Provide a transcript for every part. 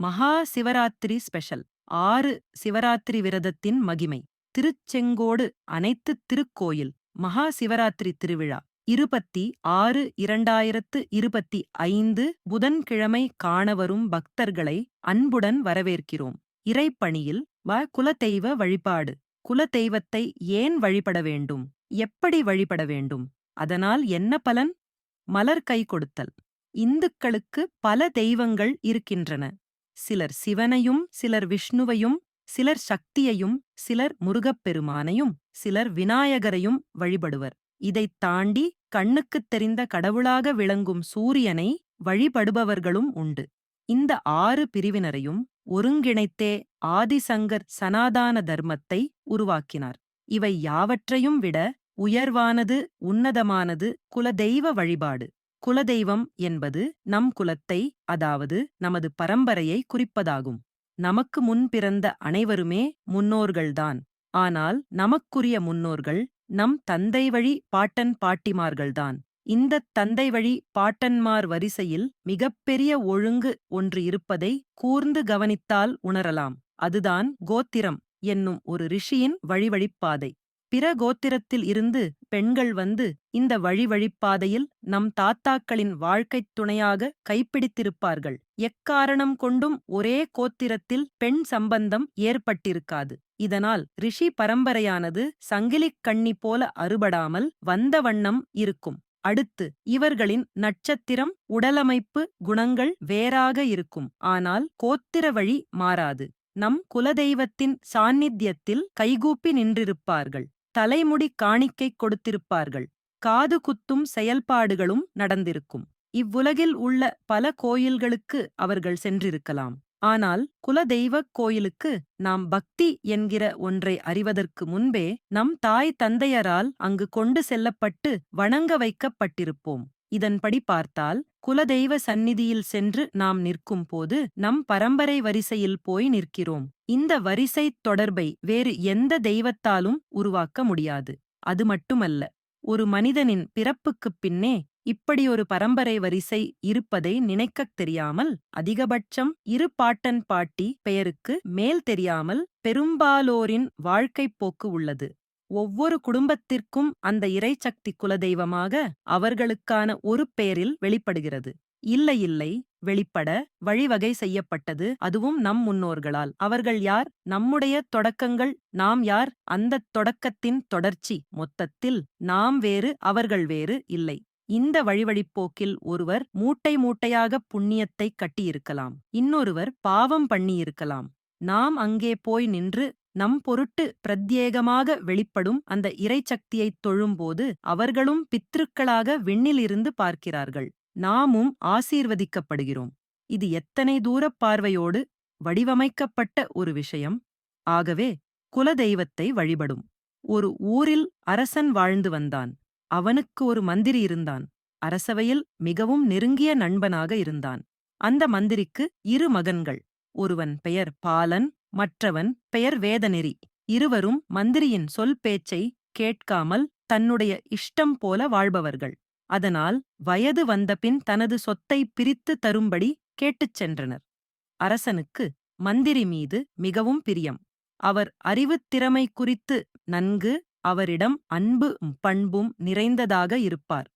மகா சிவராத்திரி ஸ்பெஷல் 6 சிவராத்திரி விரதத்தின் மகிமை. திருச்செங்கோடு அனைத்து திருக்கோயில் மகா சிவராத்திரி திருவிழா 26/2025 புதன்கிழமை காணவரும் பக்தர்களை அன்புடன் வரவேற்கிறோம். இறைப்பணியில் குலதெய்வ வழிபாடு. குலதெய்வத்தை ஏன் வழிபட வேண்டும்? எப்படி வழிபட வேண்டும்? அதனால் என்ன பலன்? மலர் கை கொடுத்தல். இந்துக்களுக்கு பல தெய்வங்கள் இருக்கின்றன. சிலர் சிவனையும், சிலர் விஷ்ணுவையும், சிலர் சக்தியையும், சிலர் முருகப்பெருமானையும், சிலர் விநாயகரையும் வழிபடுவர். இதைத் தாண்டி கண்ணுக்குத் தெரிந்த கடவுளாக விளங்கும் சூரியனை வழிபடுபவர்களும் உண்டு. இந்த 6 பிரிவினரையும் ஒருங்கிணைத்தே ஆதிசங்கர் சனாதான தர்மத்தை உருவாக்கினார். இவை யாவற்றையும் விட உயர்வானது, உன்னதமானது குலதெய்வ வழிபாடு. குலதெய்வம் என்பது நம் குலத்தை, அதாவது நமது பரம்பரையை குறிப்பதாகும். நமக்கு முன் பிறந்த அனைவருமே முன்னோர்கள்தான். ஆனால் நமக்குரிய முன்னோர்கள் நம் தந்தை வழி பாட்டன் பாட்டிமார்கள்தான். இந்தத் தந்தை வழி பாட்டன்மார் வரிசையில் மிகப்பெரிய ஒழுங்கு ஒன்று இருப்பதை கூர்ந்து கவனித்தால் உணரலாம். அதுதான் கோத்திரம் என்னும் ஒரு ரிஷியின் வழிவழிப்பாதை. பிற கோத்திரத்தில் இருந்து பெண்கள் வந்து இந்த வழிவழிப்பாதையில் நம் தாத்தாக்களின் வாழ்க்கைத் துணையாக கைப்பிடித்திருப்பார்கள். எக்காரணம் கொண்டும் ஒரே கோத்திரத்தில் பெண் சம்பந்தம் ஏற்பட்டிருக்காது. இதனால் ரிஷி பரம்பரையானது சங்கிலிக் கண்ணி போல அறுபடாமல் வந்த வண்ணம் இருக்கும். அடுத்து இவர்களின் நட்சத்திரம், உடலமைப்பு, குணங்கள் வேறாக இருக்கும். ஆனால் கோத்திர வழி மாறாது. நம் குலதெய்வத்தின் சாநித்தியத்தில் கைகூப்பி நின்றிருப்பார்கள். தலைமுடி காணிக்கை கொடுத்திருப்பார்கள். காது குத்தும் செயல்பாடுகளும் நடந்திருக்கும். இவ்வுலகில் உள்ள பல கோயில்களுக்கு அவர்கள் சென்றிருக்கலாம். ஆனால் குலதெய்வக் கோயிலுக்கு நாம் பக்தி என்கிற ஒன்றை அறிவதற்கு முன்பே நம் தாய் தந்தையரால் அங்கு கொண்டு செல்லப்பட்டு வணங்க வைக்கப்பட்டிருப்போம். இதன்படி பார்த்தால் குலதெய்வ சந்நிதியில் சென்று நாம் நிற்கும் போது நம் பரம்பரை வரிசையில் போய் நிற்கிறோம். இந்த வரிசை தொடர்பை வேறு எந்த தெய்வத்தாலும் உருவாக்க முடியாது. அது மட்டுமல்ல, ஒரு மனிதனின் பிறப்புக்குப் பின்னே இப்படியொரு பரம்பரை வரிசை இருப்பதை நினைக்கத் தெரியாமல், அதிகபட்சம் 2 பாட்டன் பாட்டி பெயருக்கு மேல் தெரியாமல் பெரும்பாலோரின் வாழ்க்கைப் போக்கு உள்ளது. ஒவ்வொரு குடும்பத்திற்கும் அந்த இறைசக்தி குலதெய்வமாக அவர்களுக்கான ஒரு பெயரில் வெளிப்படுகிறது. இல்லை, வெளிப்பட வழிவகை செய்யப்பட்டது, அதுவும் நம் முன்னோர்களால். அவர்கள் யார்? நம்முடைய தொடக்கங்கள். நாம் யார்? அந்தத் தொடக்கத்தின் தொடர்ச்சி. மொத்தத்தில் நாம் வேறு, அவர்கள் வேறு இல்லை. இந்த வழிவழிப்போக்கில் ஒருவர் மூட்டை மூட்டையாக புண்ணியத்தை கட்டியிருக்கலாம், இன்னொருவர் பாவம் பண்ணியிருக்கலாம். நாம் அங்கே போய் நின்று நம் பொருட்டு பிரத்யேகமாக வெளிப்படும் அந்த இறைசக்தியைத் தொழும்போது அவர்களும் பித்ருக்களாக விண்ணிலிருந்து பார்க்கிறார்கள். நாமும் ஆசீர்வதிக்கப்படுகிறோம். இது எத்தனை தூரப் பார்வையோடு வடிவமைக்கப்பட்ட ஒரு விஷயம்! ஆகவே குலதெய்வத்தை வழிபடும். ஒரு ஊரில் அரசன் வாழ்ந்து வந்தான். அவனுக்கு ஒரு மந்திரி இருந்தான். அரசவையில் மிகவும் நெருங்கிய நண்பனாக இருந்தான். அந்த மந்திரிக்கு 2 மகன்கள். ஒருவன் பெயர் பாலன், மற்றவன் பெயர் வேதநெறி. இருவரும் மந்திரியின் சொல் பேச்சை கேட்காமல் தன்னுடைய இஷ்டம் போல வாழ்பவர்கள். அதனால் வயது வந்தபின் தனது சொத்தை பிரித்து தரும்படி கேட்டுச் சென்றனர். அரசனுக்கு மந்திரி மீது மிகவும் பிரியம். அவர் அறிவுத் திறமை குறித்து நன்கு அவரிடம் அன்பும் பண்பும் நிறைந்ததாக இருப்பார்.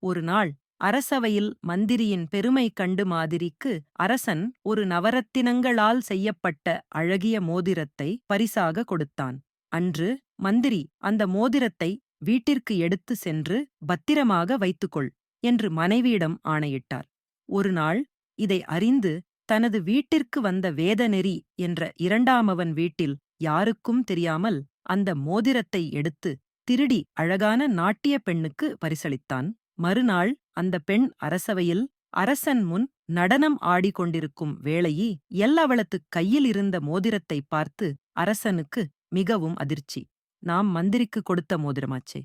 ஒரு நாள் அரசவையில் மந்திரியின் பெருமை கண்டு மாதிரிக்கு அரசன் ஒரு நவரத்தினங்களால் செய்யப்பட்ட அழகிய மோதிரத்தை பரிசாக கொடுத்தான். அன்று மந்திரி அந்த மோதிரத்தை வீட்டிற்கு எடுத்து சென்று பத்திரமாக வைத்துக்கொள் என்று மனைவியிடம் ஆணையிட்டார். ஒரு நாள் இதை அறிந்து தனது வீட்டிற்கு வந்த வேதநெறி என்ற 2ஆமவன் வீட்டில் யாருக்கும் தெரியாமல் அந்த மோதிரத்தை எடுத்து திருடி அழகான நாட்டிய பெண்ணுக்கு பரிசளித்தான். மறுநாள் அந்த பெண் அரசவையில் அரசன் முன் நடனம் ஆடிக்கொண்டிருக்கும் வேளையில் அவளது கையில் இருந்த மோதிரத்தை பார்த்து அரசனுக்கு மிகவும் அதிர்ச்சி. நாம் மந்திரிக்கு கொடுத்த மோதிரமாச்சே,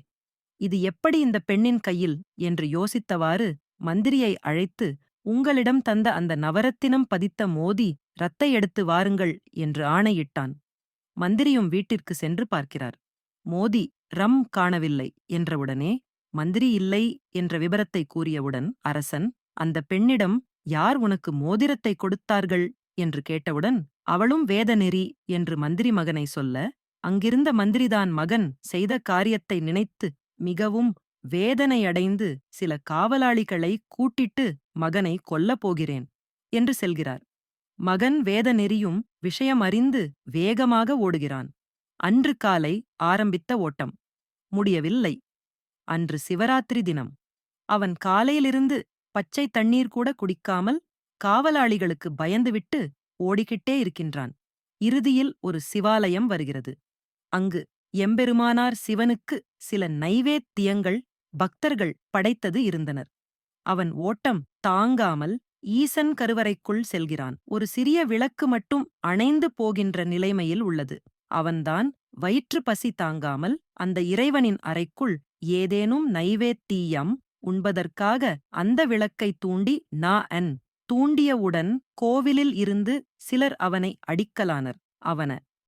இது எப்படி இந்த பெண்ணின் கையில் என்று யோசித்தவாறு மந்திரியை அழைத்து, உங்களிடம் தந்த அந்த நவரத்தினம் பதித்த மோதி ரத்தை எடுத்து வாருங்கள் என்று ஆணையிட்டான். மந்திரியும் வீட்டிற்கு சென்று பார்க்கிறார். மோதி ரம் காணவில்லை என்றவுடனே மந்திரி இல்லை என்ற விபரத்தை கூறியவுடன் அரசன் அந்த பெண்ணிடம், யார் உனக்கு மோதிரத்தை கொடுத்தார்கள் என்று கேட்டவுடன் அவளும் வேதநெறி என்று மந்திரி மகனை சொல்ல, அங்கிருந்த மந்திரிதான் மகன் செய்த காரியத்தை நினைத்து மிகவும் வேதனையடைந்து சில காவலாளிகளை கூட்டிட்டு மகனை கொல்லப் போகிறேன் என்று செல்கிறார். மகன் வேதநெறியும் விஷயம் அறிந்து வேகமாக ஓடுகிறான். அன்று காலை ஆரம்பித்த ஓட்டம் முடியவில்லை. அன்று சிவராத்திரி தினம். அவன் காலையிலிருந்து பச்சை தண்ணீர் கூட குடிக்காமல் காவலாளிகளுக்கு பயந்துவிட்டு ஓடிக்கிட்டே இருக்கின்றான். இறுதியில் ஒரு சிவாலயம் வருகிறது. அங்கு எம்பெருமானார் சிவனுக்கு சில நைவேத்தியங்கள் பக்தர்கள் படைத்தது இருந்தனர். அவன் ஓட்டம் தாங்காமல் ஈசன் கருவறைக்குள் செல்கிறான். ஒரு சிறிய விளக்கு மட்டும் அணைந்து போகின்ற நிலைமையில் உள்ளது. அவன்தான் வயிற்று பசி தாங்காமல் அந்த இறைவனின் அறைக்குள் ஏதேனும் நைவேத்தியம் உண்பதற்காக அந்த விளக்கை தூண்டி தூண்டியவுடன் கோவிலில் இருந்து சிலர் அவனை அடிக்கலானர். அவன